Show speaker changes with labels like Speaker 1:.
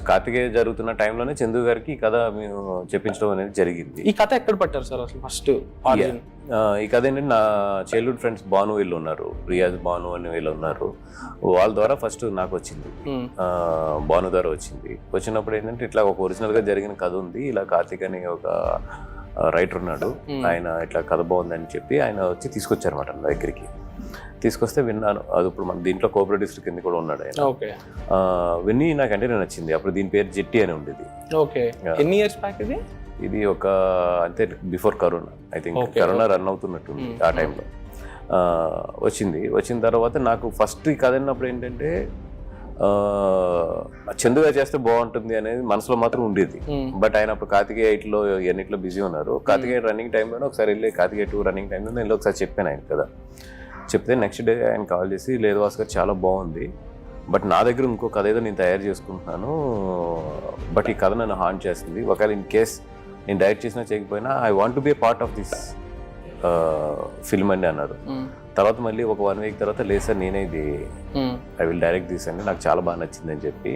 Speaker 1: కార్తికేయ జరుగుతున్న టైంలోనే చందు గారికి ఈ కథ మేము చెప్పించడం అనేది జరిగింది.
Speaker 2: ఈ కథ ఎక్కడ పట్టారు సార్ అసలు ఫస్ట్ ఆరిజిన్?
Speaker 1: ఈ కథ ఏంటంటే నా చైల్డ్హుడ్ ఫ్రెండ్స్ భాను వీళ్ళు ఉన్నారు, రియాజ్ భాను అని వీళ్ళు ఉన్నారు. వాళ్ళ ద్వారా ఫస్ట్ నాకు వచ్చింది, భాను ద్వారా వచ్చింది. వచ్చినప్పుడు ఏంటంటే ఇట్లా ఒక ఒరిజినల్గా జరిగిన కథ ఉంది, ఇలా కార్తిక్ అని ఒక రైటర్ ఉన్నాడు, ఆయన ఇట్లా కథ బాగుందని చెప్పి ఆయన వచ్చి తీసుకొచ్చారన్నమాట నా దగ్గరికి. తీసుకొస్తే విన్నాను. అది ఇప్పుడు మన దీంట్లో కోఆపరేటివ్స్ కింద కూడా ఉన్నాడు ఆయన. విని నాకు అంటే నచ్చింది. అప్పుడు దీని పేరు జెట్టి అని ఉండేది.
Speaker 2: ఓకే, ఎన్ని ఇయర్స్ బ్యాక్ ఇది?
Speaker 1: ఇది ఒక అంతే before corona, I think corona run అవుతున్నట్టుంది ఆ టైంలో వచ్చిన తర్వాత నాకు ఫస్ట్ ఈ కథ అన్నప్పుడు ఏంటంటే చందుగా చేస్తే బాగుంటుంది అనేది మనసులో మాత్రం ఉండేది. బట్ ఆయన అప్పుడు కార్తికేయ 8లో ఎన్నిట్లో బిజీ ఉన్నారు. కార్తికేయ రన్నింగ్ టైంలోనే ఒకసారి వెళ్ళి కార్తికేయ 2 రన్నింగ్ టైంలో నేను ఒకసారి చెప్పాను ఆయన కదా. చెప్తే నెక్స్ట్ డే ఆయన కాల్ చేసి, లేదు భాస్కర్ చాలా బాగుంది, బట్ నా దగ్గర ఇంకో కథ ఏదో నేను తయారు చేసుకుంటున్నాను, బట్ ఈ కథ నన్ను హాంట్ చేస్తుంది, ఒకవేళ ఇన్ కేస్ నేను డైరెక్ట్ చేసినా చేయకపోయినా I want to be A part of this film అని అన్నారు. తర్వాత మళ్ళీ ఒక 1 వీక్ తర్వాత లేదు సార్ నేనే ఇది ఐ విల్ డైరెక్ట్ దిస్ అండి, నాకు చాలా బాగా నచ్చింది అని చెప్పి